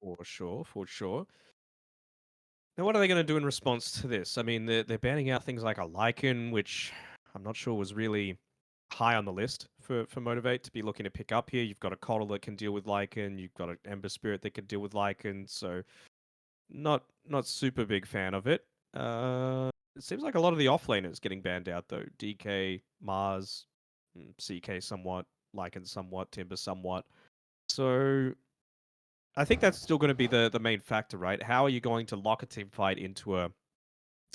For sure, for sure. Now, what are they going to do in response to this? I mean, they're banning out things like a Lycan, which I'm not sure was really high on the list for Motivate to be looking to pick up here. You've got a Coddle that can deal with Lycan. You've got an Ember Spirit that can deal with Lycan. So not super big fan of it. It seems like a lot of the offlaners getting banned out though. DK, Mars, CK somewhat, Lycan somewhat, Timber somewhat. So I think that's still going to be the main factor, right? How are you going to lock a team fight into a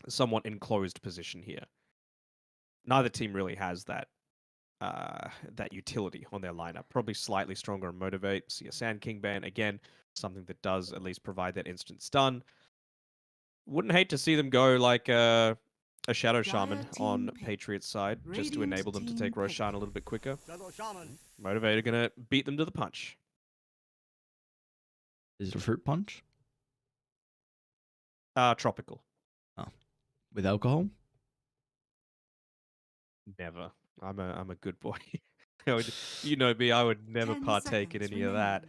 somewhat enclosed position here? Neither team really has that utility on their lineup. Probably slightly stronger on Motivate. See a Sand King ban again, something that does at least provide that instant stun. Wouldn't hate to see them go like a Shadow Shaman on Patriots side, just to enable them to take Roshan a little bit quicker. Motivate are gonna beat them to the punch. Is it a fruit punch? Tropical. Oh, with alcohol? Never. I'm a good boy. You know me, I would never partake in any of that.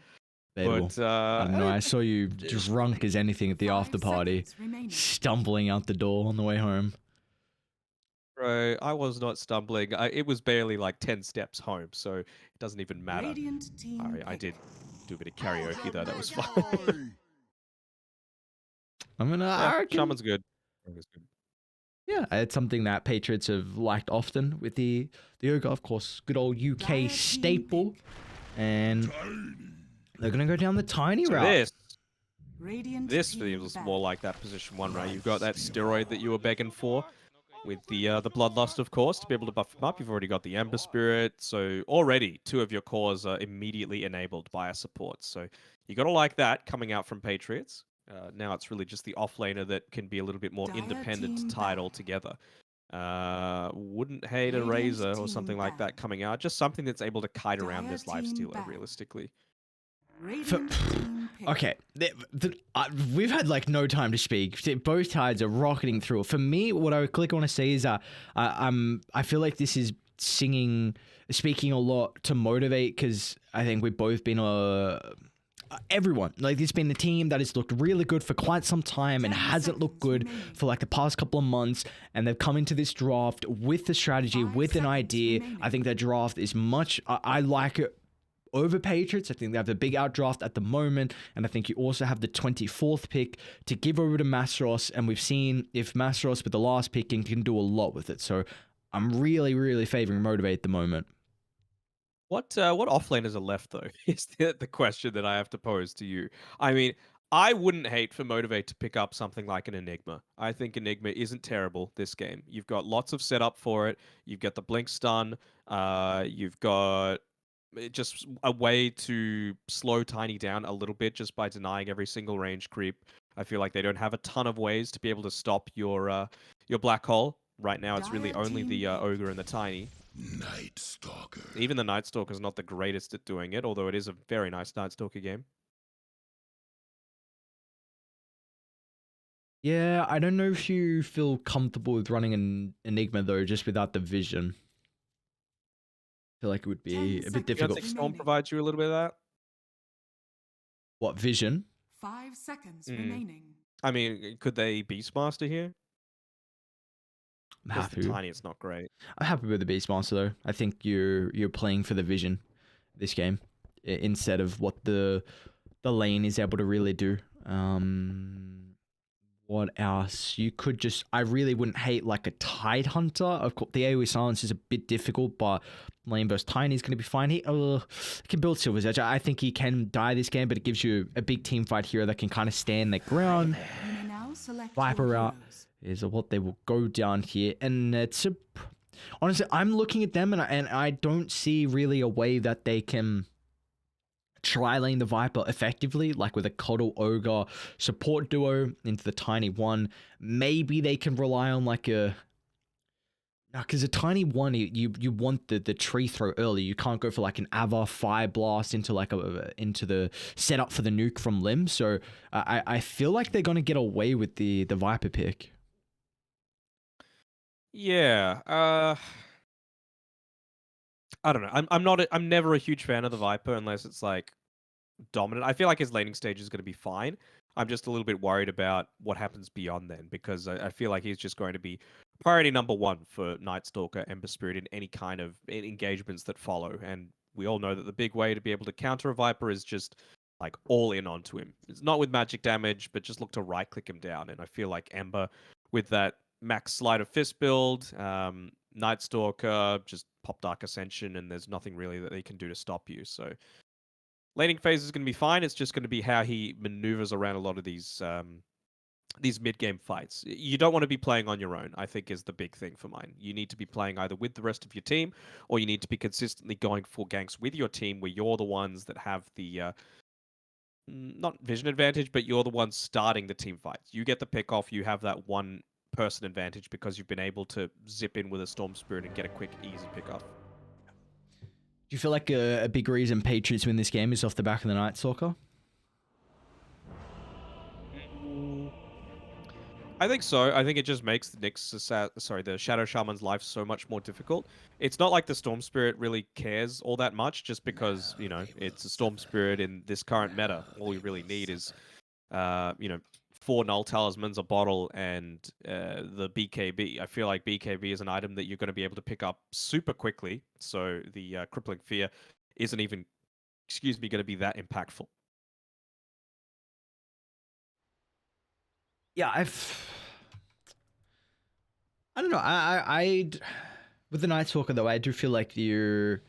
Debatable. But I don't know. I saw you drunk as anything at the after party, stumbling out the door on the way home. bro, I was not stumbling. It was barely like 10 steps home, so it doesn't even matter. I did do a bit of karaoke though. That was fun. I reckon, Shaman's good. Shaman's good. yeah, it's something that Patriots have liked often with the Ogre, of course, good old UK staple. And they're going to go down the tiny So route. this feels more like that position 1, right? You've got that steroid that you were begging for with the Bloodlust, of course, to be able to buff him up. You've already got the Ember Spirit, so already 2 of your cores are immediately enabled by a support. So you got to like that coming out from Patriots. Now it's really just the offlaner that can be a little bit more independent tied all together. Wouldn't hate a Razor or something like that coming out. Just something that's able to kite around this lifestealer, realistically. Okay, we've had like no time to speak. Both sides are rocketing through it. For me, what I would click want to say is I feel like this is speaking a lot to Motivate, because I think we've both been everyone, like, it's been a team that has looked really good for quite some time and hasn't looked good for like the past couple of months, and they've come into this draft with a strategy, with an idea. I think their draft is much, I like it over Patriots. I think they have the big outdraft at the moment, and I think you also have the 24th pick to give over to Masros, and we've seen if Masros with the last picking can do a lot with it. So I'm really, really favoring Motivate at the moment. What offlaners are left though? Is the question that I have to pose to you. I mean, I wouldn't hate for Motivate to pick up something like an Enigma. I think Enigma isn't terrible this game. You've got lots of setup for it. You've got the blink stun. You've got just a way to slow Tiny down a little bit just by denying every single range creep. I feel like they don't have a ton of ways to be able to stop your black hole. Right now, it's really only the Ogre and the Tiny. Night Stalker. Even the Night Stalker is not the greatest at doing it, although it is a very nice Night Stalker game. Yeah, I don't know if you feel comfortable with running an Enigma though, just without the vision. I feel like it would be a bit You don't difficult. think Storm provides you a little bit of that? What, vision? 5 seconds Mm. remaining. I mean, could they Beastmaster here? I'm Because the happy. Tiny, it's not great. I'm happy with the Beastmaster though. I think you're playing for the vision this game instead of what the lane is able to really do. What else? You could just, I really wouldn't hate like a Tide Hunter. Of course, the AoE silence is a bit difficult, but lane burst Tiny is going to be fine. He can build Silver's Edge. I think he can die this game, but it gives you a big team fight hero that can kind of stand the ground. Viper out is what they will go down here, and it's honestly, I'm looking at them and I don't see really a way that they can tri-lane the Viper effectively, like with a Coddle Ogre support duo into the Tiny One. Maybe they can rely on like a... Because a Tiny One, you want the tree throw early. You can't go for like an Ava Fire Blast into like into the setup for the nuke from Limb. So I feel like they're going to get away with the Viper pick. Yeah. I don't know. I'm never a huge fan of the Viper unless it's like dominant. I feel like his laning stage is going to be fine. I'm just a little bit worried about what happens beyond then, because I feel like he's just going to be priority number one for Night Stalker, Ember Spirit in any kind of engagements that follow. And we all know that the big way to be able to counter a Viper is just like all in onto him. It's not with magic damage, but just look to right click him down. And I feel like Ember, with that max Sleight of Fist build, Night Stalker, just pop Dark Ascension, and there's nothing really that they can do to stop you. So laning phase is going to be fine. It's just going to be how he maneuvers around a lot of these mid-game fights. You don't want to be playing on your own, I think, is the big thing for mine. You need to be playing either with the rest of your team, or you need to be consistently going for ganks with your team where you're the ones that have the not vision advantage, but you're the ones starting the team fights. You get the pick off, you have that one person advantage because you've been able to zip in with a Storm Spirit and get a quick, easy pick off. Do you feel like a big reason Patriots win this game is off the back of the Night Stalker? I think so. I think it just makes the Shadow Shaman's life so much more difficult. It's not like the Storm Spirit really cares all that much, just because, you know, it's a Storm Spirit in this current meta. All you really need is, you know, 4 Null Talismans, a bottle, and the BKB. I feel like BKB is an item that you're going to be able to pick up super quickly, so the Crippling Fear isn't even, going to be that impactful. Yeah, I don't know. I'd with the Night Stalker though, I do feel like your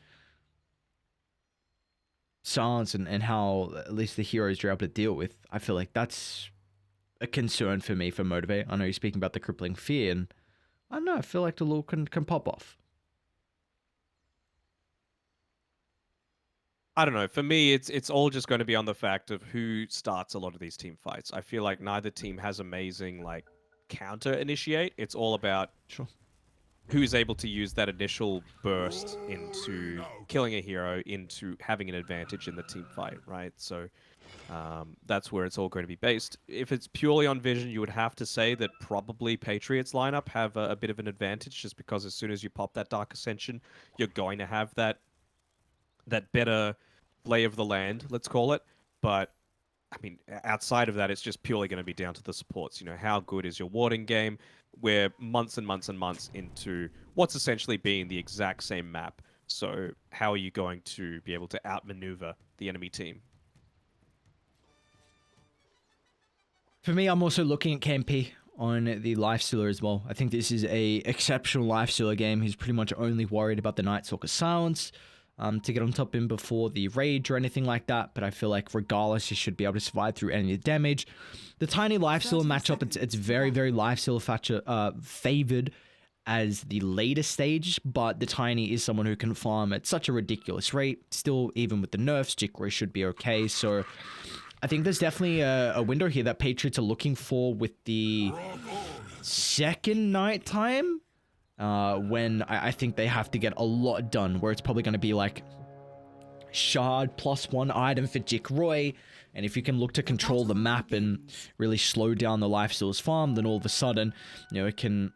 silence and how at least the heroes you're able to deal with, I feel like that's a concern for me for Motivate. I know you're speaking about the Crippling Fear, and I don't know, I feel like the lure can pop off. I don't know. For me, it's all just going to be on the fact of who starts a lot of these team fights. I feel like neither team has amazing like counter initiate. It's all about Sure. who's able to use that initial burst into killing a hero, into having an advantage in the team fight, right? So that's where it's all going to be based. If it's purely on vision, you would have to say that probably Patriots lineup have a bit of an advantage, just because as soon as you pop that Dark Ascension, you're going to have that better lay of the land, let's call it. But I mean, outside of that, it's just purely going to be down to the supports. You know, how good is your warding game? We're months and months and months into what's essentially being the exact same map. So how are you going to be able to outmaneuver the enemy team? For me, I'm also looking at KMP on the Lifestealer as well. I think this is a exceptional Lifestealer game. He's pretty much only worried about the Night Stalker silence to get on top of him before the rage or anything like that. But I feel like regardless, he should be able to survive through any damage. The Tiny Lifestealer matchup, it's very, very Lifestealer favored as the later stage, but the Tiny is someone who can farm at such a ridiculous rate. Still, even with the nerfs, Jikroy should be okay. So I think there's definitely a window here that Patriots are looking for with the second night time, when I think they have to get a lot done, where it's probably going to be like Shard +1 item for Jikroy, and if you can look to control the map and really slow down the Lifesteal's farm, then all of a sudden, you know, it can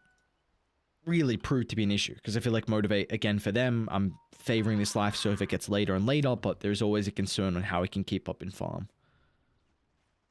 really prove to be an issue. Because I feel like Motivate, again, for them, I'm favoring this Lifesteal if it gets later and later, but there's always a concern on how it can keep up in farm.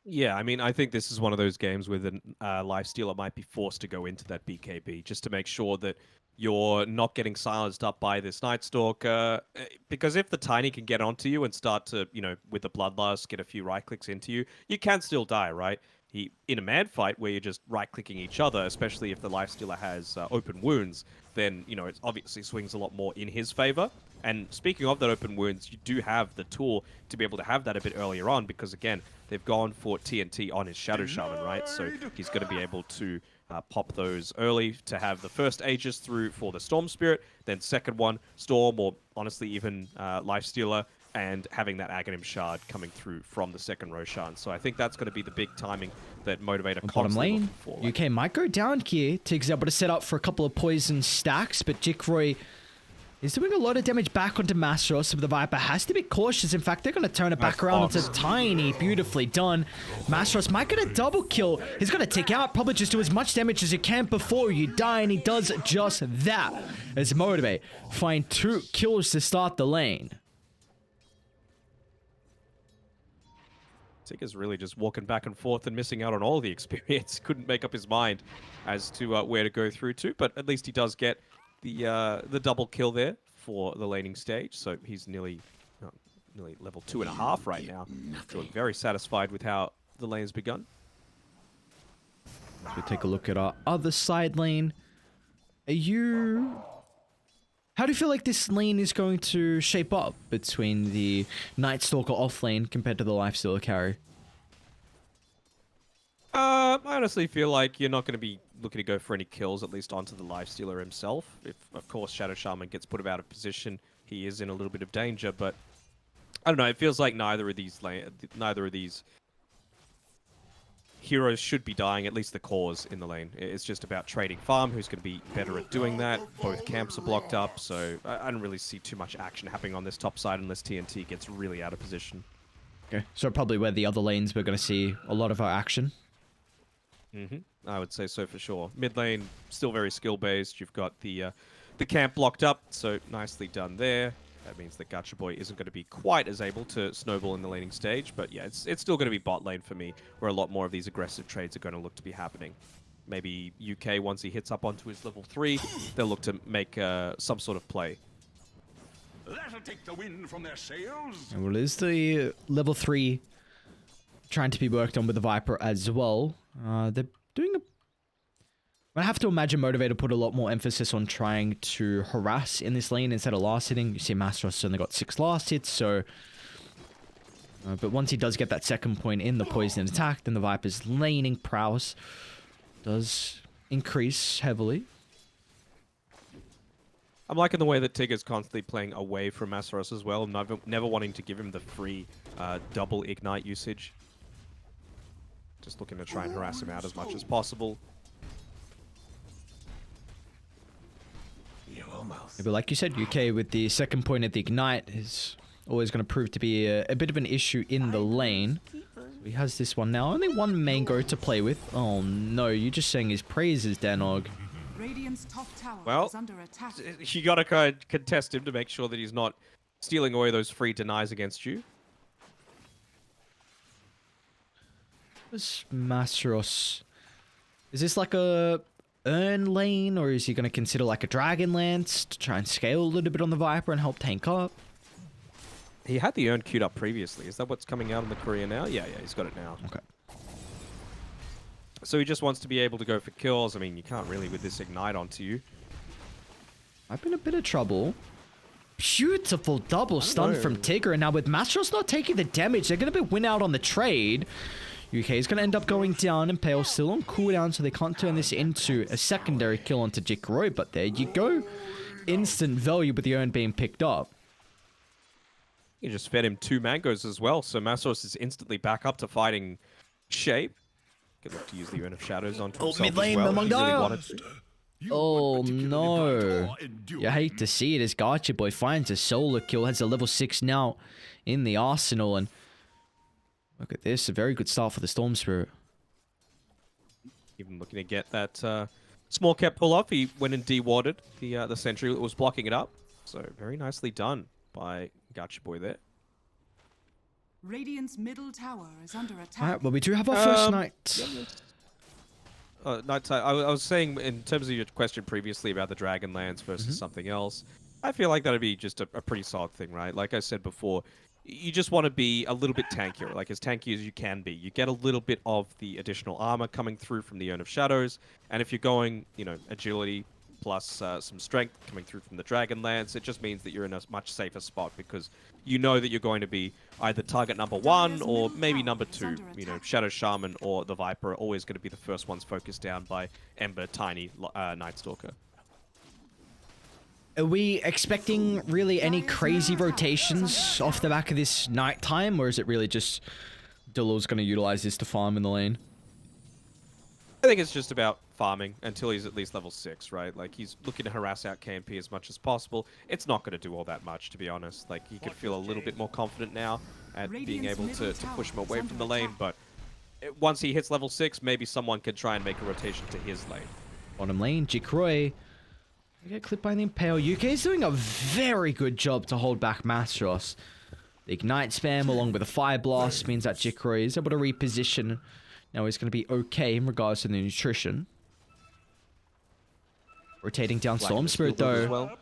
Yeah, I mean, I think this is one of those games where the Lifestealer might be forced to go into that BKB just to make sure that you're not getting silenced up by this Night Stalker. Because if the Tiny can get onto you and start to, you know, with the Bloodlust, get a few right clicks into you, you can still die, right? In a man fight where you're just right clicking each other, especially if the Lifestealer has open wounds, then, you know, it obviously swings a lot more in his favor. And speaking of that open wounds, you do have the tool to be able to have that a bit earlier on, because again, they've gone for TNT on his Shadow Shaman, right? So he's going to be able to pop those early to have the first Aegis through for the Storm Spirit, then second one, Storm, or honestly even Lifestealer, and having that Aghanim Shard coming through from the second Roshan. So I think that's going to be the big timing that Motivator Bottom lane, for. UK might go down here. Tig's able to set up for a couple of poison stacks, but Jikroy is doing a lot of damage back onto Mastros, so the Viper has to be cautious. In fact, they're going to turn it back around. It's a Tiny, beautifully done. Mastros might get a double kill. He's going to take out, probably just do as much damage as he can before you die, and he does just that. As Motivate find 2 kills to start the lane. Tigger's really just walking back and forth and missing out on all the experience. Couldn't make up his mind as to where to go through to, but at least he does get the double kill there for the laning stage. So he's nearly level 2.5 right now. Feeling very satisfied with how the lane's begun. Let's take a look at our other side lane. How do you feel like this lane is going to shape up between the Night Stalker off lane compared to the Lifestealer carry? I honestly feel like you're not going to be looking to go for any kills, at least onto the Lifestealer himself. If, of course, Shadow Shaman gets put out of position, he is in a little bit of danger, but I don't know, it feels like neither of these heroes should be dying, at least the cores in the lane. It's just about trading farm, who's going to be better at doing that. Both camps are blocked up, so I don't really see too much action happening on this top side unless TNT gets really out of position. Okay, so probably where the other lanes we're going to see a lot of our action. I would say so for sure. Mid lane, still very skill-based. You've got the camp blocked up, so nicely done there. That means that Gacha Boy isn't going to be quite as able to snowball in the laning stage, but yeah, it's still going to be bot lane for me, where a lot more of these aggressive trades are going to look to be happening. Maybe UK, once he hits up onto his level 3, they'll look to make some sort of play. That'll take the wind from their sails. And well, is the level 3 trying to be worked on with the Viper as well? They're doing a... I have to imagine Motivator put a lot more emphasis on trying to harass in this lane instead of last hitting. You see Masteros only got 6 last hits, so... but once he does get that second point in the poison attack, then the Viper's laning prowess does increase heavily. I'm liking the way that Tigger's constantly playing away from Masteros as well, never wanting to give him the free double ignite usage. Just looking to try and harass him out as much as possible. Yeah, but like you said, UK with the second point at the ignite is always going to prove to be a bit of an issue in the lane. So he has this one now. Only one mango to play with. Oh no, you just sang his praises, Danog. Top tower Well, is under attack. You gotta kind of contest him to make sure that he's not stealing away those free denies against you. What's Masteros? Is this like a earn lane, or is he going to consider like a Dragon Lance to try and scale a little bit on the Viper and help tank up? He had the urn queued up previously. Is that what's coming out in the career now? Yeah, he's got it now. Okay. So he just wants to be able to go for kills. I mean, you can't really with this ignite onto you. I've been in a bit of trouble. Beautiful double stun from Tigger, and now with Masteros not taking the damage, they're going to be win out on the trade. UK is going to end up going down, and Pale still on cooldown, so they can't turn this into a secondary kill onto Jikroy, but there you go. Instant value with the urn being picked up. You just fed him 2 mangoes as well, so Masteros is instantly back up to fighting shape. Could look to use the Urn of Shadows onto himself mid lane, as well. Mamang He really Dao. wanted to. Oh no. You hate to see it as Gacha Boy finds a solo kill, has a level 6 now in the arsenal, and look at this, a very good start for the Storm Spirit. Even looking to get that small cap pull off, he went and de-warded the sentry that was blocking it up. So very nicely done by Gacha Boy there. Radiant's middle tower is under attack. Alright, well we do have our first night. Nighttime. I was saying in terms of your question previously about the Dragonlance versus something else, I feel like that'd be just a pretty solid thing, right? Like I said before, you just want to be a little bit tankier, like as tanky as you can be. You get a little bit of the additional armor coming through from the Urn of Shadows, and if you're going, agility plus some strength coming through from the Dragonlance, it just means that you're in a much safer spot because you know that you're going to be either target number 1 or maybe number 2. Shadow Shaman or the Viper are always going to be the first ones focused down by Ember, Tiny, Night Stalker. Are we expecting really any crazy rotations off the back of this nighttime, or is it really just Dillow's going to utilize this to farm in the lane? I think it's just about farming until he's at least level 6, right? Like, he's looking to harass out KMP as much as possible. It's not going to do all that much, to be honest. Like, he could feel a little bit more confident now at being able to push him away from the lane, but once he hits level 6, maybe someone could try and make a rotation to his lane. Bottom lane, Jikroy. They get clipped by the Impale. UK is doing a very good job to hold back Masteros. The Ignite spam along with the Fire Blast means that Jikroy is able to reposition. Now he's going to be okay in regards to the nutrition. Rotating down Storm Spirit though. Well.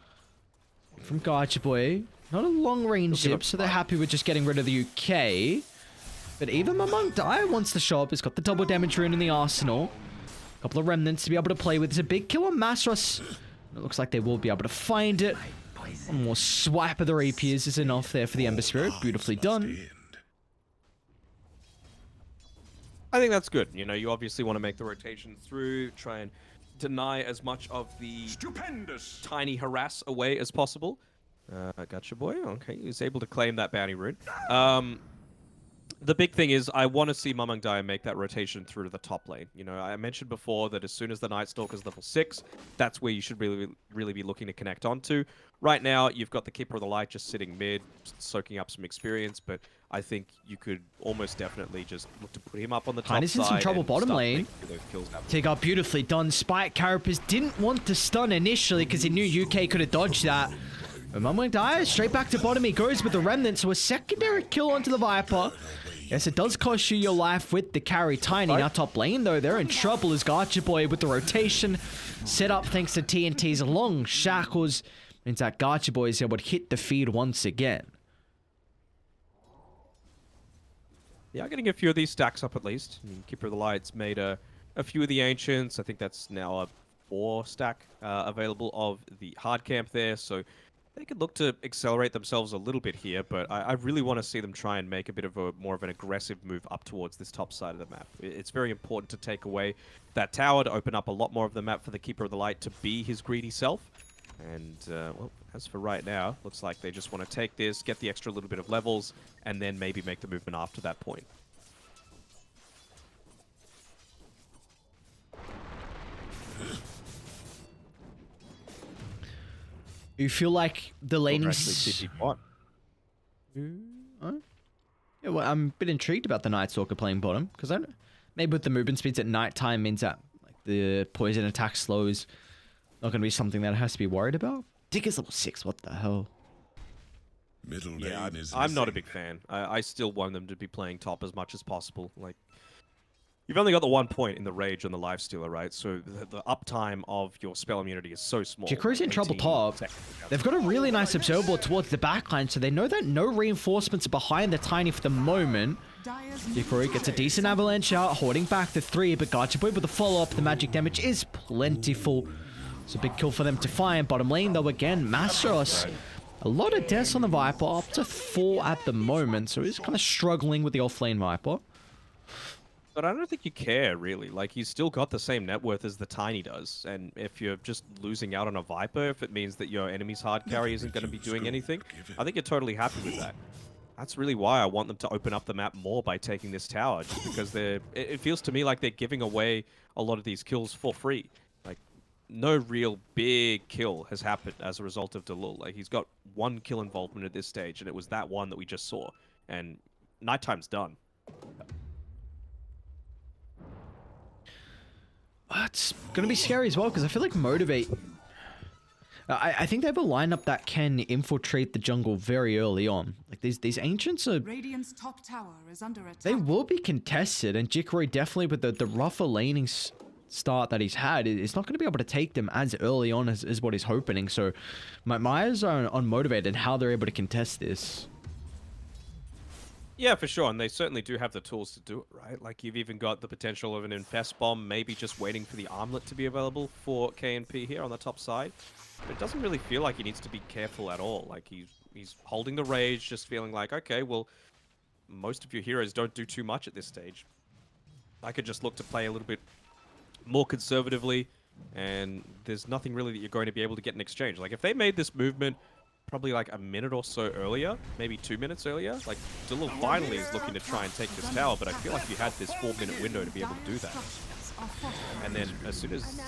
From Gacha Not a long range zip, so they're happy with just getting rid of the UK. But even Mamang Dai wants to show up. He's got the double damage rune in the arsenal. A couple of remnants to be able to play with. It's a big kill on Masros. It looks like they will be able to find it. One more swipe of the rapiers is enough there for the Ember Spirit. Beautifully done. I think that's good. You know, you obviously want to make the rotation through, try and deny as much of the tiny harass away as possible. Gotcha boy. Okay, he's able to claim that bounty rune. The big thing is I want to see Mamang Daya make that rotation through to the top lane. You know, I mentioned before that as soon as the Night Stalker's level 6, that's where you should really be looking to connect onto. Right now, you've got the Keeper of the Light just sitting mid, soaking up some experience, but I think you could almost definitely just look to put him up on the top side. Tiny's in some trouble bottom lane. Take out beautifully done. Spike Carapace didn't want to stun initially because he knew UK could have dodged that. But Mamang Daya straight back to bottom. He goes with the remnant, so a secondary kill onto the Viper. Yes, it does cost you your life with the carry. Tiny now top lane though. They're in trouble as Gacha Boy with the rotation set up thanks to TNT's long shackles. Means that Gacha Boy is able to hit the feed once again. Yeah, getting a few of these stacks up at least. I mean, Keeper of the Light's made a few of the Ancients. I think that's now a 4 stack available of the hard camp there. So they could look to accelerate themselves a little bit here, but I really want to see them try and make a bit of a more of an aggressive move up towards this top side of the map. It's very important to take away that tower to open up a lot more of the map for the Keeper of the Light to be his greedy self. And, well, as for right now, looks like they just want to take this, get the extra little bit of levels, and then maybe make the movement after that point. You feel like the laning... What? Yeah, well, I'm a bit intrigued about the Night Stalker playing bottom, because I don't... Maybe with the movement speeds at night time means that like, the poison attack slows not going to be something that it has to be worried about. Dick is level 6, what the hell? Yeah, I'm not a big fan. I still want them to be playing top as much as possible. Like, you've only got the 1 point in the Rage and the Lifestealer, right? So the uptime of your spell immunity is so small. Jikro's in trouble top. They've got a really nice observable towards the backline, so they know that no reinforcements are behind the Tiny for the moment. Jikro gets a decent avalanche out, holding back the 3, but Gacha Boy with the follow-up, the magic damage is plentiful. It's a big kill for them to find. Bottom lane, though, again, Masros. A lot of deaths on the Viper, up to 4 at the moment, so he's kind of struggling with the offlane Viper. But I don't think you care, really. Like, he's still got the same net worth as the Tiny does. And if you're just losing out on a Viper, if it means that your enemy's hard carry isn't going to be doing anything, I think you're totally happy with that. That's really why I want them to open up the map more by taking this tower, just because it feels to me like they're giving away a lot of these kills for free. Like, no real big kill has happened as a result of Delul. Like, he's got 1 kill involvement at this stage, and it was that one that we just saw. And nighttime's done. It's going to be scary as well, because I feel like Motivate... I think they have a lineup that can infiltrate the jungle very early on. Like, these Ancients are... Radiant's top tower is under attack. They will be contested, and Jikroy definitely, with the rougher laning start that he's had, is not going to be able to take them as early on as what he's hoping. So, my eyes are on Motivate and how they're able to contest this. Yeah, for sure, and they certainly do have the tools to do it, right? Like, you've even got the potential of an Infest Bomb, maybe just waiting for the Armlet to be available for KNP here on the top side. But it doesn't really feel like he needs to be careful at all. Like, he's holding the Rage, just feeling like, okay, well, most of your heroes don't do too much at this stage. I could just look to play a little bit more conservatively, and there's nothing really that you're going to be able to get in exchange. Like, if they made this movement probably like a minute or so earlier, maybe 2 minutes earlier, like, Delul finally is looking to try and take this tower, but I feel like you had this 4-minute window to be able to do that. And then as soon as...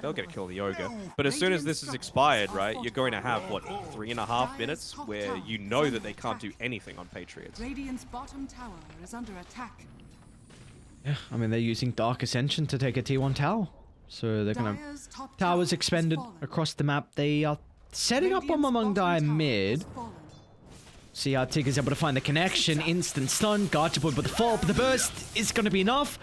they'll get a kill on the Ogre. But as soon as this is expired, right, you're going to have, what, 3.5 minutes where you know that they can't do anything on Patriots. Radiant's bottom tower is under attack. Yeah, I mean, they're using Dark Ascension to take a T1 tower. So they're going to... Towers expended across the map. They are setting up on Mamang Dai mid. See how Tigger's able to find the connection. Instant stun. Gotcha Boy with the fall, but the burst is going to be enough.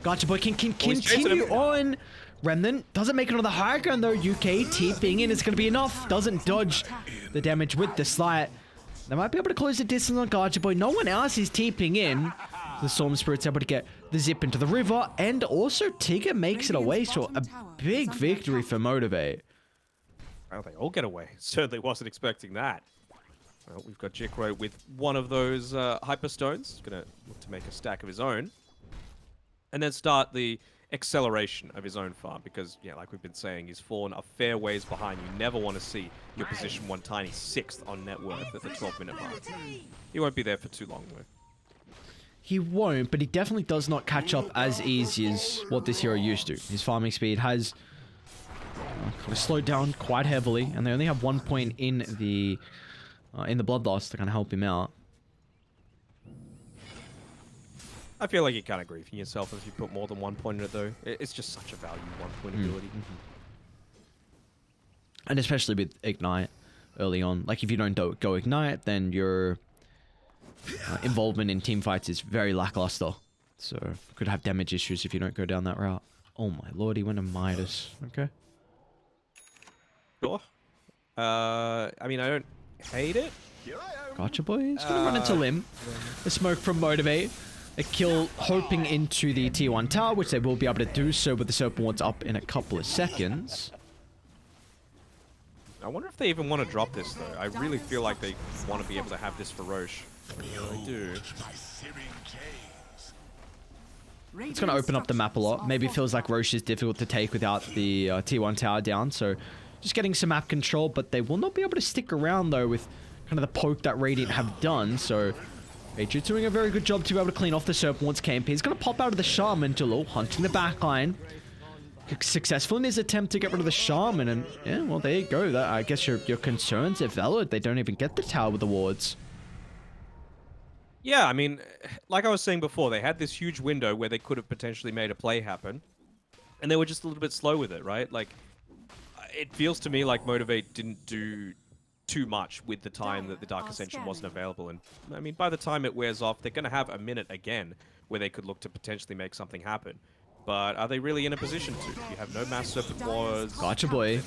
Gotcha Boy can continue on. Remnant doesn't make it on the high ground though. UK TPing in is going to be enough. Doesn't dodge the damage with the slight. They might be able to close the distance on Gotcha Boy. No one else is TPing in. The Storm Spirit's able to get the zip into the river. And also Tigger makes it away. So a big victory for Motivate. Well, they all get away. Certainly wasn't expecting that. Well, we've got Jikro with one of those Hyperstones. He's going to look to make a stack of his own. And then start the acceleration of his own farm. Because, yeah, like we've been saying, he's fallen a fair ways behind. You never want to see your position 1 tiny 6th on net worth at the 12-minute mark. He won't be there for too long, though. He won't, but he definitely does not catch up as easy as what this hero used to. His farming speed has slowed down quite heavily, and they only have 1 point in the bloodlust to kind of help him out. I feel like you're kind of griefing yourself if you put more than 1 point in it, though. It's just such a value 1 point ability. And especially with Ignite early on. Like, if you don't go Ignite, then your involvement in team fights is very lackluster. So, could have damage issues if you don't go down that route. Oh my lord, he went to Midas. Okay. Sure. I mean, I don't hate it. Gotcha Boy. He's gonna run into Limb. The smoke from Motivate. A kill hoping into the tier 1 tower, which they will be able to do so with the Serpent Wards up in a couple of seconds. I wonder if they even want to drop this, though. I really feel like they want to be able to have this for Roche. They do. It's going to open up the map a lot. Maybe it feels like Roche is difficult to take without the tier 1 tower down, so just getting some map control, but they will not be able to stick around, though, with kind of the poke that Radiant have done, so Patriots doing a very good job to be able to clean off the Serpent Wards KMP. He's going to pop out of the Shaman, Jalil hunting the backline. Successful in his attempt to get rid of the Shaman, and yeah, well, there you go. That, I guess your concerns are valid. They don't even get the tower with the wards. Yeah, I mean, like I was saying before, they had this huge window where they could have potentially made a play happen, and they were just a little bit slow with it, right? Like, it feels to me like Motivate didn't do too much with the time that the Dark Ascension wasn't available, and I mean, by the time it wears off, they're going to have a minute again where they could look to potentially make something happen. But are they really in a position to? You have no Mass Serpent Wards. Gotcha Boy.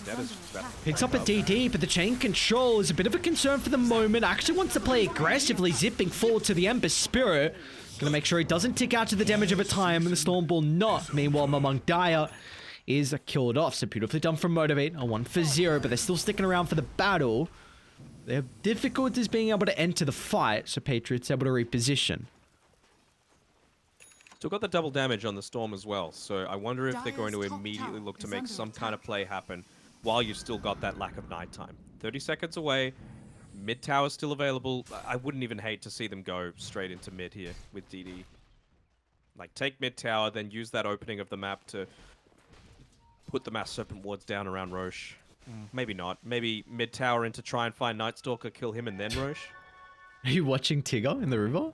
Picks up a DD, but the chain control is a bit of a concern for the moment. Actually wants to play aggressively, zipping forward to the Ember Spirit. Gonna make sure he doesn't tick out to the damage of a time, and the Storm Ball not. Meanwhile, Mamang Daya is killed off. So beautifully done from Motivate. A 1-for-0, but they're still sticking around for the battle. They have difficulties being able to enter the fight, so Patriots able to reposition. Still got the double damage on the Storm as well, so I wonder if they're going to immediately look to make some kind of play happen while you've still got that lack of nighttime. 30 seconds away, mid tower still available. I wouldn't even hate to see them go straight into mid here with DD. Like, take mid tower, then use that opening of the map to put the Mass Serpent Wards down around Roche. Maybe not. Maybe mid tower into try and find Nightstalker, kill him, and then Roche. Are you watching Tigger in the river?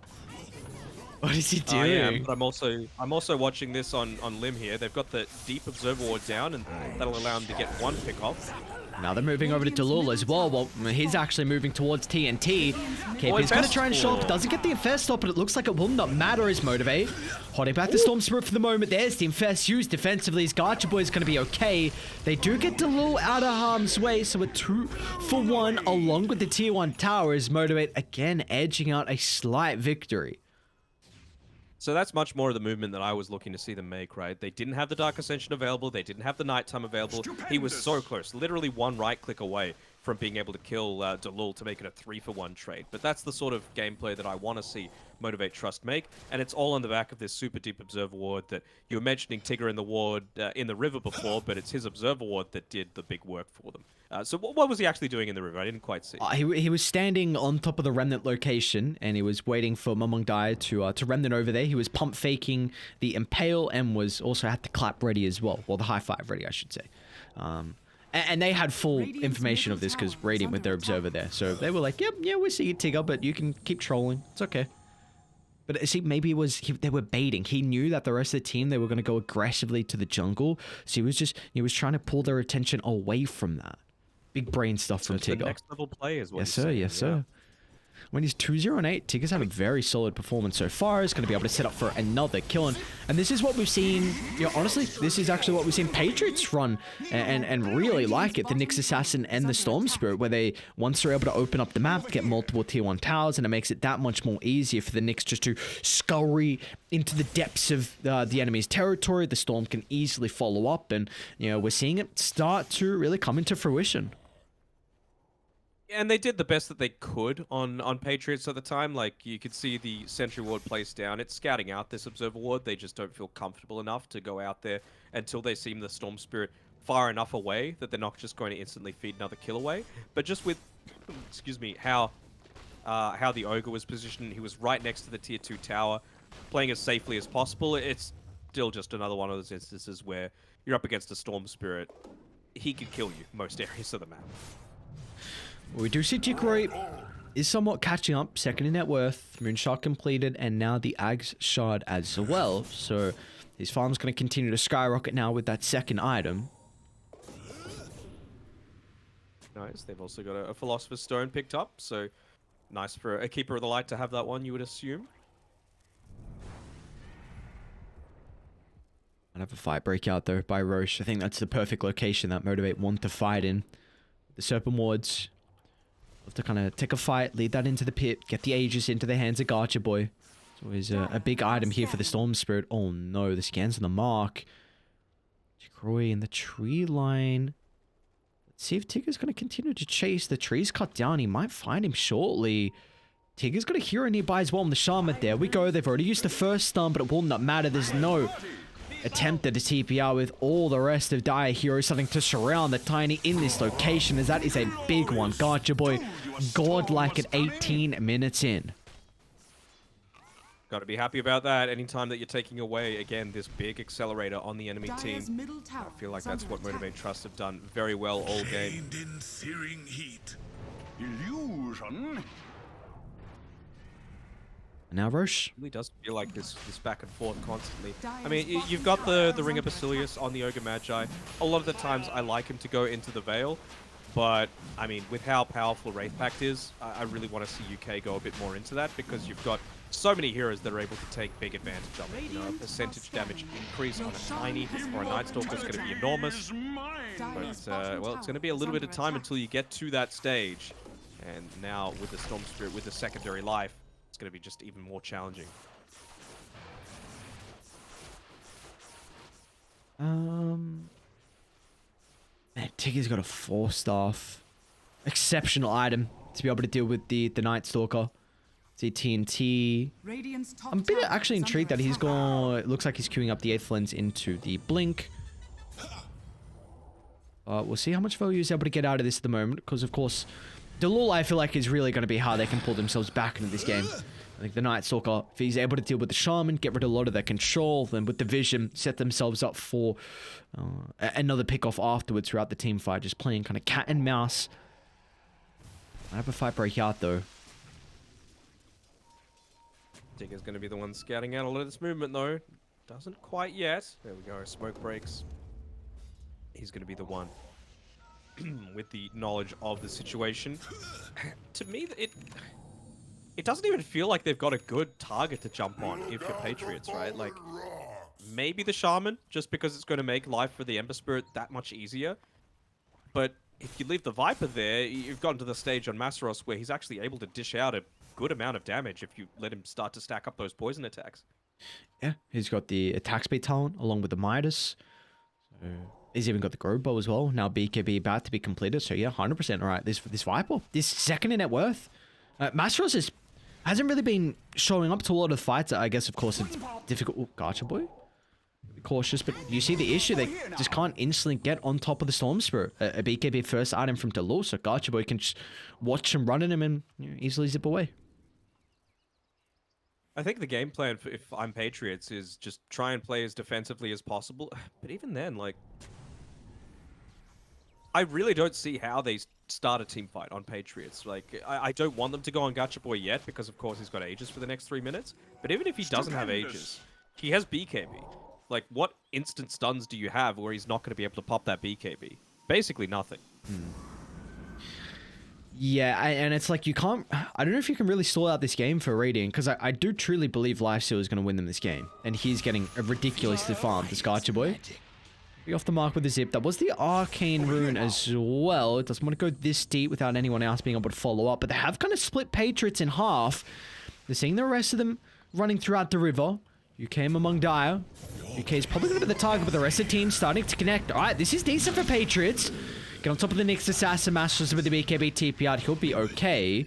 What is he doing? I am, but I'm also watching this on Lim here. They've got the deep Observer Ward down, and that'll allow him to get one pick off. Now they're moving over to Dalul as well. Well, he's actually moving towards TNT. KP's going to try and show up. Doesn't get the Infest stop, but it looks like it will not matter as Motivate. Holding back the Storm Spirit for the moment. There's the Infest used defensively. His Gotcha Boy is going to be okay. They do get Dalul out of harm's way, so a 2-for-1 along with the tier 1 towers. Motivate again edging out a slight victory. So that's much more of the movement that I was looking to see them make, right? They didn't have the Dark Ascension available. They didn't have the Nighttime available. He was so close, literally one right click away from being able to kill Dalul to make it a 3-for-1 trade. But that's the sort of gameplay that I want to see Motivate.Trust make, and it's all on the back of this super deep Observer Ward that you were mentioning Tigger in the ward in the river before, but it's his Observer Ward that did the big work for them. So what was he actually doing in the river? I didn't quite see. He was standing on top of the Remnant location, and he was waiting for Mamang Dai to Remnant over there. He was pump faking the Impale, and was also had the clap ready as well. Well, the high five ready, I should say. And they had full information of this because Radiant with their Observer there. So they were like, yep, yeah, we see you, Tigger, but you can keep trolling. It's okay. But see, maybe it was they were baiting. He knew that the rest of the team, they were going to go aggressively to the jungle. So he was trying to pull their attention away from that. Big brain stuff from Tigger. Next level play is what yes, sir. Yes, sir. When he's 2-0 and 8, Tigger's had a very solid performance so far. He's going to be able to set up for another kill. And this is what we've seen, you know, honestly, this is actually what we've seen Patriots run and really like it. The Nyx Assassin and the Storm Spirit, where they, once they're able to open up the map, get multiple tier 1 towers, and it makes it that much more easier for the Nyx just to scurry into the depths of the enemy's territory. The Storm can easily follow up, and, you know, we're seeing it start to really come into fruition. And they did the best that they could on Patriots at the time. Like, you could see the Sentry Ward placed down. It's scouting out this Observer Ward. They just don't feel comfortable enough to go out there until they see the Storm Spirit far enough away that they're not just going to instantly feed another kill away. But just with, excuse me, how the Ogre was positioned, he was right next to the tier 2 tower, playing as safely as possible. It's still just another one of those instances where you're up against a Storm Spirit. He could kill you most areas of the map. We do see Jiggery is somewhat catching up, second in net worth, Moonshot completed, and now the Ags Shard as well. So his farm's going to continue to skyrocket now with that second item. Nice. They've also got a Philosopher's Stone picked up, so nice for a Keeper of the Light to have that one, you would assume. Another fight breakout though by Roche. I think that's the perfect location that Motivate want to fight in. The Serpent Wards have to kind of take a fight, lead that into the pit, get the Aegis into the hands of Gotcha Boy. It's always a big item here for the Storm Spirit. Oh no, the scans on the mark. Jiggery in the tree line. Let's see if Tigger's going to continue to chase. The tree's cut down. He might find him shortly. Tigger's got a hero nearby as well on the Shaman. There we go. They've already used the first stun, but it will not matter. There's no attempt at a TPR with all the rest of Dire Heroes starting to surround the Tiny in this location, as that is a big one. Gotcha Boy, godlike at 18 minutes in. Got to be happy about that. Anytime that you're taking away, again, this big accelerator on the enemy team, I feel like that's what Motivate.Trust have done very well all game. In searing heat. Illusion. Now Roche. It really does feel like this back and forth constantly. I mean, you've got the Ring of Basilius on the Ogre Magi. A lot of the times I like him to go into the Veil, but I mean, with how powerful Wraith Pact is, I really want to see UK go a bit more into that, because you've got so many heroes that are able to take big advantage of it. You know, a percentage damage increase on a Tiny or a Night Stalker is going to be enormous. But, well, it's going to be a little bit of time until you get to that stage. And now with the Storm Spirit, with the secondary life, it's going to be just even more challenging. Man, Tigger's got a 4-staff. Exceptional item to be able to deal with the Night Stalker. See TNT. I'm a bit actually intrigued that he's gone. It looks like he's queuing up the 8th lens into the Blink. We'll see how much value he's able to get out of this at the moment, because of course the lull, I feel like, is really going to be how they can pull themselves back into this game. I think the Night Stalker, if he's able to deal with the Shaman, get rid of a lot of their control, then with the Vision, set themselves up for another pick-off afterwards throughout the team fight, just playing kind of cat and mouse. I have a fight break out though. Tigger's going to be the one scouting out a lot of this movement though. Doesn't quite yet. There we go, smoke breaks. He's going to be the one with the knowledge of the situation. To me, it doesn't even feel like they've got a good target to jump on if you're Patriots, right? Like, maybe the Shaman, just because it's going to make life for the Ember Spirit that much easier. But if you leave the Viper there, you've gotten to the stage on Masaros where he's actually able to dish out a good amount of damage if you let him start to stack up those poison attacks. Yeah, he's got the attack speed talent along with the Midas. So he's even got the Grow Bow as well. Now BKB about to be completed. So yeah, 100% alright. This Viper, this second in net worth. Masaros hasn't really been showing up to a lot of fights. I guess, of course, it's difficult. Oh, Gotcha Boy. Be cautious, but you see the issue. They just can't instantly get on top of the Storm Spirit. A BKB first item from Delul, so Gotcha Boy can just watch him running him and, you know, easily zip away. I think the game plan, for if I'm Patriots, is just try and play as defensively as possible. But even then, like, I really don't see how they start a team fight on Patriots. Like, I don't want them to go on Gotcha Boy yet, because of course he's got Aegis for the next 3 minutes. But even if he doesn't have Aegis, he has BKB. Like, what instant stuns do you have where he's not going to be able to pop that BKB? Basically nothing. Yeah, and it's like you can't... I don't know if you can really stall out this game for Radiant, because I do truly believe Lifesteal is going to win them this game. And he's getting a ridiculously farmed, the Scarcher boy. Be off the mark with the zip. That was the Arcane Rune as well. It doesn't want to go this deep without anyone else being able to follow up. But they have kind of split Patriots in half. They're seeing the rest of them running throughout the river. UK among Dire. UK is probably going to be the target, but the rest of the team starting to connect. All right, this is decent for Patriots. Get on top of the next assassin masters with the BKB TP out. He'll be okay.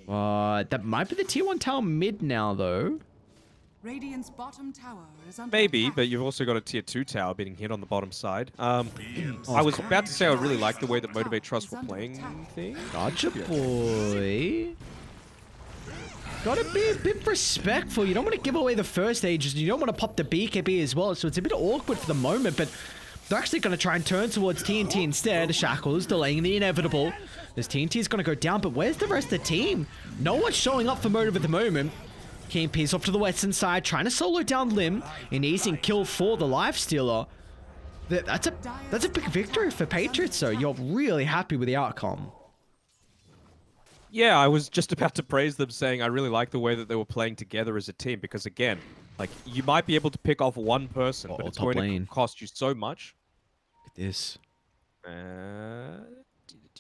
That might be the tier 1 tower mid now, though. Radiant's bottom tower is under Maybe, attack. but you've also got a tier 2 tower being hit on the bottom side. I was about to say I really like the way that Motivate.Trust were playing things. Gotcha, boy. Gotta be a bit respectful. You don't want to give away the first ages. You don't want to pop the BKB as well. So it's a bit awkward for the moment, but they're actually going to try and turn towards TNT instead. Shackles delaying the inevitable. This TNT is going to go down, but where's the rest of the team? No one's showing up for Motive at the moment. KMP's off to the western side, trying to solo down Lim. An easy kill for the Lifestealer. That's a big victory for Patriots, so you're really happy with the outcome. Yeah, I was just about to praise them, saying I really like the way that they were playing together as a team, because again, like, you might be able to pick off one person, but it's top going lane. to cost you so much. Look at this. Do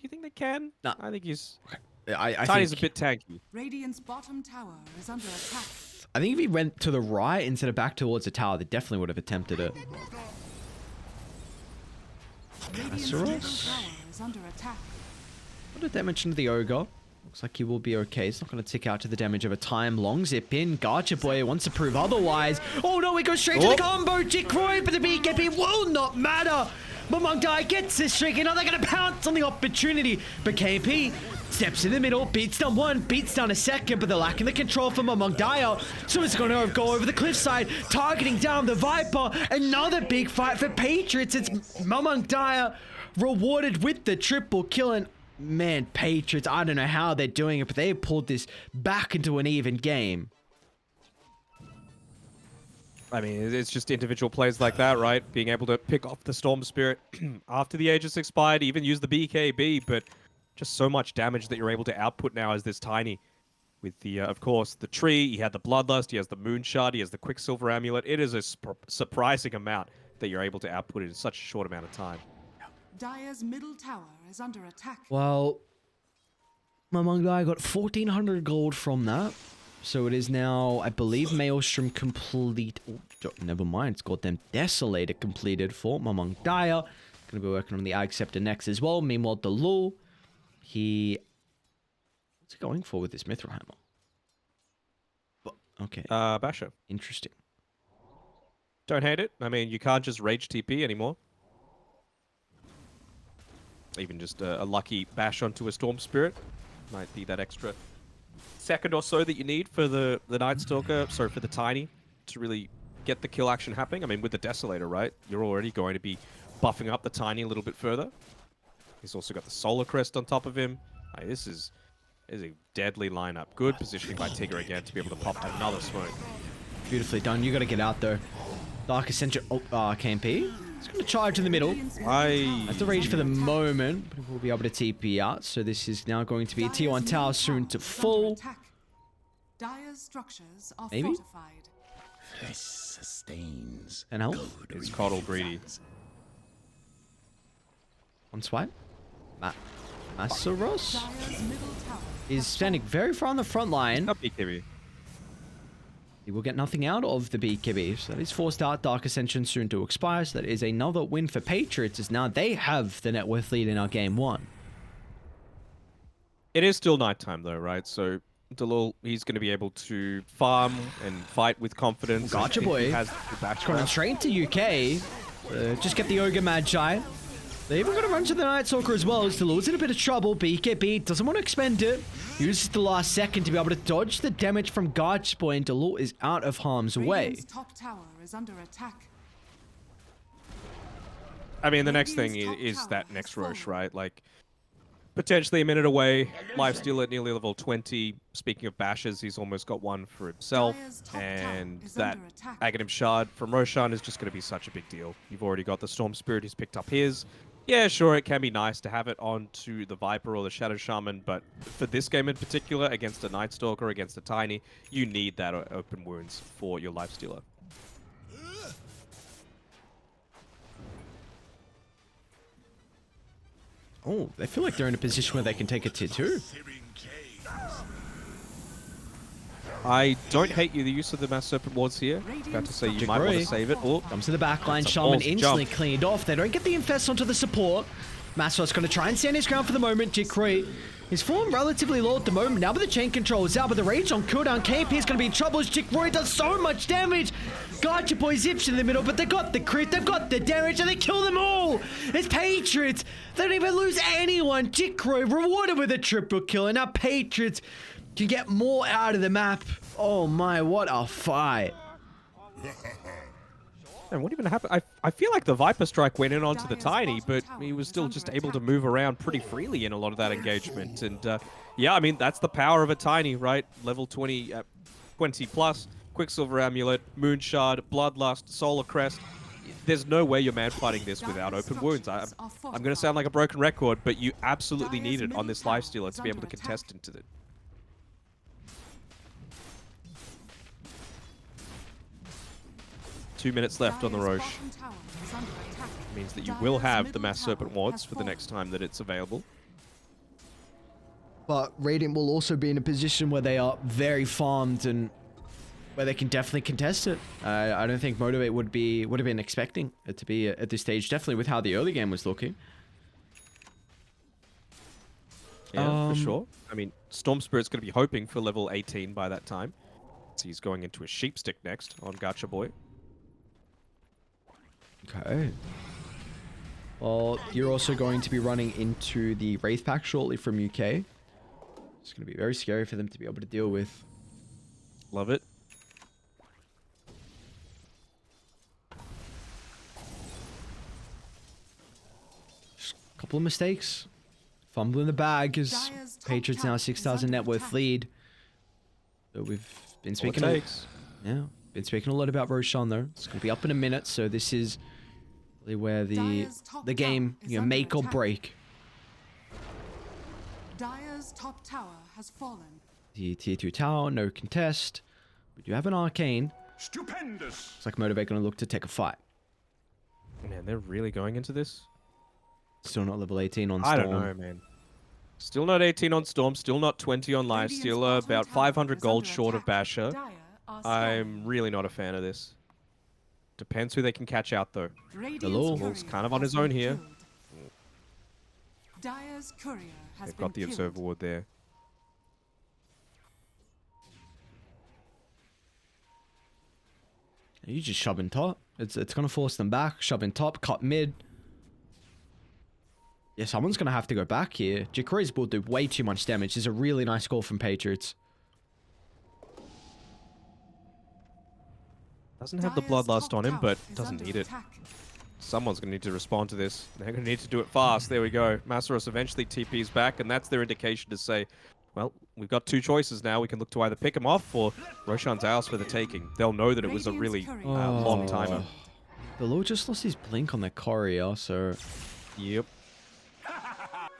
you think they can? Nah. I think he's... I Tiny's think, a bit tanky. Radiant's bottom tower is under attack. I think if he went to the right instead of back towards the tower, they definitely would have attempted it. Radiant's middle tower is under attack. What did that mention to the Ogre? Looks like he will be okay. It's not going to tick out to the damage of a time. Long zip in. Gotcha boy wants to prove otherwise. Oh no, he goes straight to the combo. Jikroy, but the BKB will not matter. Mamongdai gets this streak, and now they're going to pounce on the opportunity. But KP steps in the middle, beats down one, beats down a second, but they're lacking the control from Mamongdai. So it's going to go over the cliffside, targeting down the Viper. Another big fight for Patriots. It's Mamongdai rewarded with the triple kill, and man, Patriots, I don't know how they're doing it, but they pulled this back into an even game. I mean, it's just individual plays like that, right? Being able to pick off the Storm Spirit after the Aegis expired, even use the BKB, but just so much damage that you're able to output now as this Tiny. With the, of course, the tree, he had the Bloodlust, he has the Moon Shard, he has the Quicksilver Amulet. It is a surprising amount that you're able to output in such a short amount of time. Dire's middle tower is under attack. Well, Mamongdai got 1,400 gold from that. So it is now, I believe, Maelstrom complete. Oh, never mind. It's got them Desolator completed for Mamongdai. Going to be working on the Ag Scepter next as well. Meanwhile, Dalul, what's he going for with this Mithril Hammer? Okay. Basher. Interesting. Don't hate it. I mean, you can't just Rage TP anymore. Even just a lucky bash onto a Storm Spirit might be that extra second or so that you need for the Night Stalker, sorry, for the Tiny, to really get the kill action happening. I mean, with the Desolator, right, you're already going to be buffing up the Tiny a little bit further. He's also got the Solar Crest on top of him. This is a deadly lineup. Good positioning by Tigger again to be able to pop another smoke. Beautifully done. You got to get out there. Dark Ascension. Oh, KMP. It's going to charge in the middle. That's the rage for the moment, but we'll be able to TP out. So this is now going to be a tier 1 tower soon to full. Dire's structures are Maybe? fortified. This sustains. And help. It's Coddle Greedy. One swipe. Masaros Dire's middle tower is standing very far on the front line. Not BKB. He will get nothing out of the BKB, so that is forced out. Dark Ascension soon to expire, so that is another win for Patriots, as now they have the net worth lead in our game 1. It is still nighttime though, right? So Dalul, he's going to be able to farm and fight with confidence. Gotcha, I think he boy. has the bash Running grab. straight to UK. Just get the Ogre Magi. They're even going to run to the Night Stalker as well, as Dalul's in a bit of trouble. BKB doesn't want to expend it. Uses the last second to be able to dodge the damage from Gotcha Boy, and Dalul is out of harm's way. Radiant's top tower is under attack. I mean, the next thing is that next Roche, right? Like, potentially a minute away. Lifesteal at nearly level 20. Speaking of bashes, he's almost got one for himself. Dire's top tower And is that under attack. Aghanim Shard from Roshan is just going to be such a big deal. You've already got the Storm Spirit, he's picked up his. Yeah, sure, it can be nice to have it onto the Viper or the Shadow Shaman, but for this game in particular, against a Night Stalker, against a Tiny, you need that open wounds for your Lifestealer. Oh, they feel like they're in a position where they can take a tier 2. I don't hate you the use of the Mass Serpent Wards here. About to say you might want to save it. Oh, Comes to the backline, That's a Shaman ballsy instantly jump. cleaned off. They don't get the infest onto the support. Masrot's going to try and stand his ground for the moment. Jikroy is falling relatively low at the moment. Now with the chain control is out, but the rage on cooldown. KP is going to be in trouble as Jikroy does so much damage. Gotcha Boy zips in the middle, but they got the crit, they've got the damage, and they kill them all. It's Patriots. They don't even lose anyone. Jikroy rewarded with a triple kill, and now Patriots can get more out of the map. Oh my, what a fight. and what even happened? I feel like the Viper Strike went in onto the Tiny, but he was still just able to move around pretty freely in a lot of that engagement. And yeah, I mean, that's the power of a Tiny, right? Level 20, 20 plus, Quicksilver Amulet, Moon Shard, Bloodlust, Solar Crest. There's no way you're man fighting this without open wounds. I'm going to sound like a broken record, but you absolutely need it on this Lifestealer to be able to contest into it. Two minutes left on the Roche. Means that you will have the Mass Serpent Wards for the next time that it's available. But Radiant will also be in a position where they are very farmed and where they can definitely contest it. I don't think Motivate would have been expecting it to be at this stage, definitely with how the early game was looking. Yeah, for sure. I mean, Storm Spirit's going to be hoping for level 18 by that time. So he's going into a Sheep Stick next on Gacha Boy. Okay. Well, you're also going to be running into the Wraith Pack shortly from UK. It's going to be very scary for them to be able to deal with. Love it. Just a couple of mistakes. Fumble in the bag as Patriots now 6,000 net worth lead. So we've been speaking been speaking a lot about Roshan though. It's going to be up in a minute, so this is really where the game, make or break. Dire's top tower has fallen. The tier 2 tower, no contest. We do have an arcane. Stupendous. It's like Motivate going to look to take a fight. Man, they're really going into this? Still not level 18 on Storm. I don't know, man. Still not 18 on Storm, still not 20 on Lifestealer, about 500 gold short of Basher. I'm really not a fan of this. Depends who they can catch out, though. Lul's kind of on his own here. Dire's courier has They've got the Observer Ward there. You just shove in top. It's going to force them back. Shove in top, cut mid. Yeah, someone's going to have to go back here. Jikroy's will do way too much damage. This is a really nice call from Patriots. Doesn't have the Bloodlust on him, but doesn't need it. Someone's going to need to respond to this. They're going to need to do it fast. There we go. Masaros eventually TP's back, and that's their indication to say, well, we've got two choices now. We can look to either pick him off or Roshan's ours for the taking. They'll know that it was a really long timer. The Lord just lost his blink on the courier, so... Yep.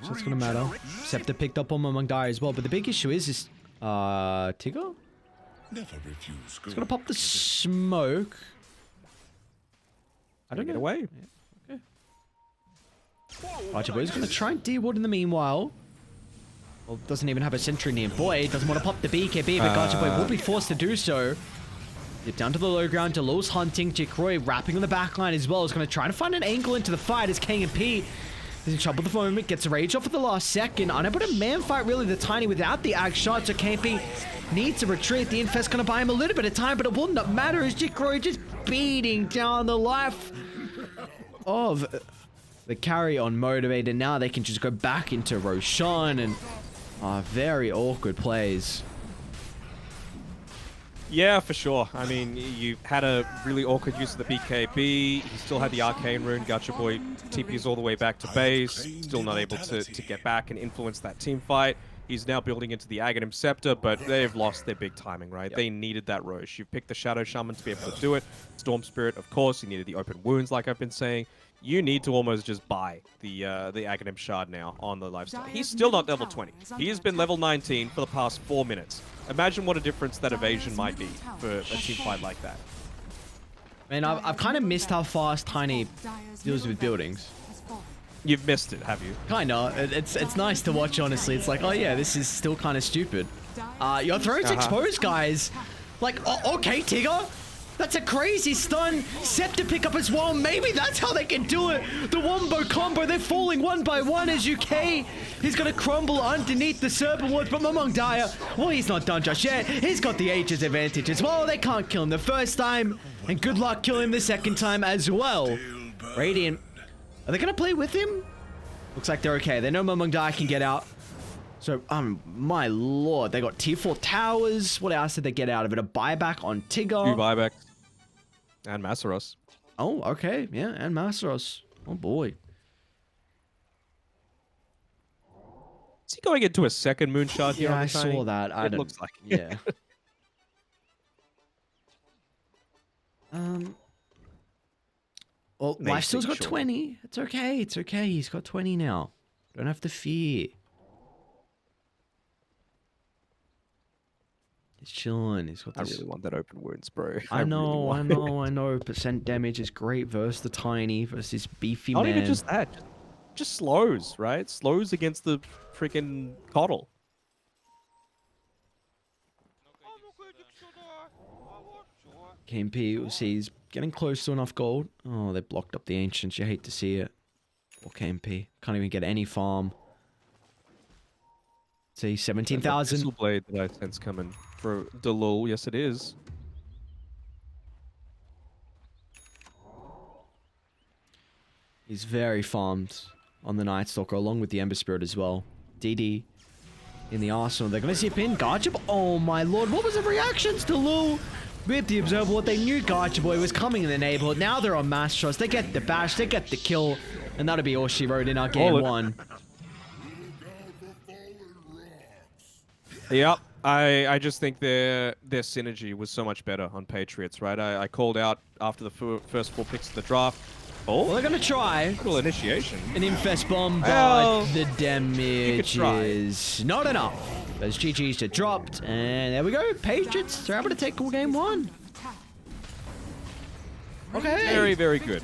So it's going to matter. Scepter picked up on among Dire as well, but the big issue is Tigger? Never refuse. It's going to pop the smoke. I don't get away. Yeah, okay. Archibald's going to try and D-Ward in the meanwhile. Well, doesn't even have a sentry nearby. Doesn't want to pop the BKB, but Archibald will be forced to do so. Dip down to the low ground. Delul's hunting. Jikroy wrapping on the backline as well. Is going to try to find an angle into the fight as King and P is in trouble at the moment. Gets a rage off at the last second. Unable to man fight really the Tiny without the Ag shot. So KP needs to retreat. The Infest going to buy him a little bit of time, but it will not matter as Jikroy just beating down the life of the carry on Motivate. And now they can just go back into Roshan and very awkward plays. Yeah, for sure. I mean, you had a really awkward use of the BKB. He still had the Arcane Rune. Gacha Boy TP's all the way back to base. Still not able to get back and influence that team fight. He's now building into the Aghanim Scepter, but they've lost their big timing, right? Yep. They needed that Roche. You've picked the Shadow Shaman to be able to do it. Storm Spirit, of course. You needed the open wounds, like I've been saying. you need to almost just buy the Aghanim Shard now on the lifestyle. He's still not level 20. He has been level 19 for the past 4 minutes. Imagine what a difference that evasion might be for a team fight like that. Man, I've kind of missed how fast Tiny deals with buildings. You've missed it, have you? Kinda. It's nice to watch, honestly. It's like, oh yeah, this is still kind of stupid. Your throat's exposed, guys. Like, okay, Tigger. That's a crazy stun. Set to pick up as well. Maybe that's how they can do it. The wombo combo. They're falling one by one as UK. He's going to crumble underneath the Serpent Wards. But Momong Daya, well, he's not done just yet. He's got the Aegis advantage as well. They can't kill him the first time. And good luck killing him the second time as well. Radiant. Are they going to play with him? Looks like they're okay. They know Momong Daya can get out. So, my lord. They got tier 4 towers. What else did they get out of it? A buyback on Tigger. 2 buybacks. And Masaros. Oh, okay. Yeah, and Masaros. Oh, boy. Is he going into a second moonshot here? Yeah, on the I Tiny? saw that. It looks like. Yeah. Well, Lifesteal's got 20. It's okay. It's okay. He's got 20 now. Don't have to fear. He's chilling. He's got I this. really want that open wounds, bro. I know. Really I know. Percent damage is great versus the Tiny, versus this beefy Not man. even just that. Just slows, right? Slows against the freaking coddle. KMP, we'll see, he's getting close to enough gold. Oh, they blocked up the Ancients. You hate to see it. Or KMP. Can't even get any farm. See, 17,000. Missile blade that I sense coming for Delul. Yes, it is. He's very farmed on the Night Stalker, along with the Ember Spirit as well. DD in the arsenal. They're going to see a pin. Garcha. Oh my lord, what was the reactions to Lul? With the Observable, they knew Garcha Boy was coming in the neighborhood. Now they're on Mass Trust. They get the bash, they get the kill, and that'll be all she wrote in our game 1. Yep. I just think their synergy was so much better on Patriots, right? I called out after the first 4 picks of the draft. Oh, Well, they're going to try little initiation. an Infest Bomb, but Well, the damage try. is not enough. Those GGs are dropped, and there we go. Patriots are able to take all game 1. Okay. Very, very good.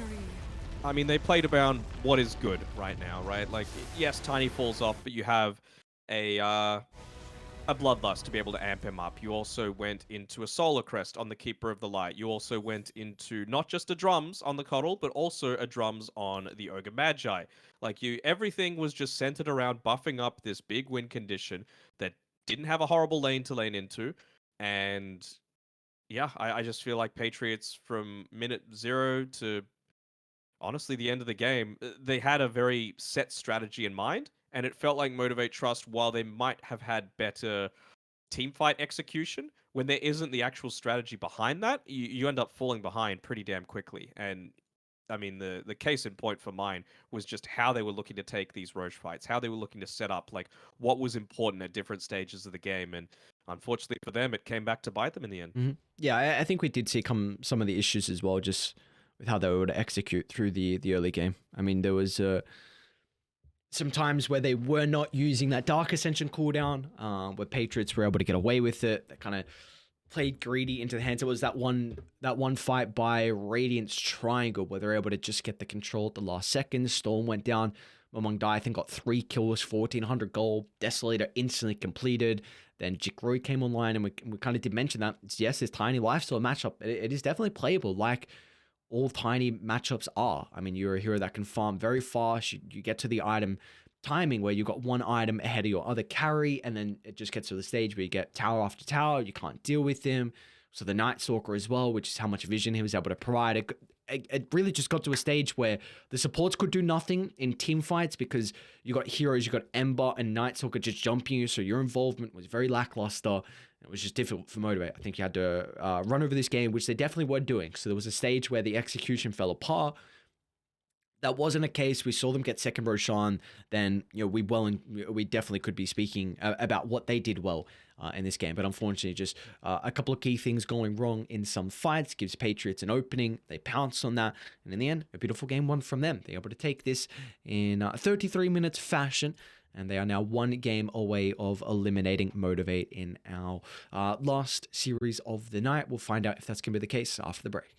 I mean, they played around what is good right now, right? Like, yes, Tiny falls off, but you have a Bloodlust to be able to amp him up. You also went into a Solar Crest on the Keeper of the Light. You also went into not just a Drums on the Coddle, but also a Drums on the Ogre Magi. Like, everything was just centered around buffing up this big win condition that didn't have a horrible lane to lane into. And yeah, I just feel like Patriots from minute 0 to honestly the end of the game, they had a very set strategy in mind. And it felt like Motivate.Trust, while they might have had better teamfight execution, when there isn't the actual strategy behind that, you end up falling behind pretty damn quickly. And I mean, the case in point for mine was just how they were looking to take these Roche fights, how they were looking to set up, like, what was important at different stages of the game. And unfortunately for them, it came back to bite them in the end. Yeah, I think we did see some of the issues as well, just with how they were able to execute through the early game. I mean, there was some times where they were not using that Dark Ascension cooldown, where Patriots were able to get away with it. They kind of played greedy into the hands. It was that one fight by Radiant's Triangle where they're able to just get the control at the last second. Storm went down. Momong Dai, I think, got 3 kills, 1,400 gold. Desolator instantly completed. Then Jikroi came online, and we kind of did mention that. Yes, this Tiny Lifesteal matchup, it is definitely playable, like all Tiny matchups are. I mean, you're a hero that can farm very fast. You get to the item timing where you've got one item ahead of your other carry, and then it just gets to the stage where you get tower after tower. You can't deal with him. So the Night Stalker as well, which is how much vision he was able to provide. It really just got to a stage where the supports could do nothing in team fights because you got heroes, you got Ember and Night Stalker just jumping you. So your involvement was very lackluster. It was just difficult for Motivate. I think you had to run over this game, which they definitely were doing. So there was a stage where the execution fell apart. that wasn't a case, we saw them get second Roshan, then we definitely could be speaking about what they did well in this game. But unfortunately, just a couple of key things going wrong in some fights gives Patriots an opening. They pounce on that, and in the end, a beautiful game one from them. They're able to take this in 33 minutes fashion, and they are now one game away of eliminating Motivate in our last series of the night. We'll find out if that's going to be the case after the break.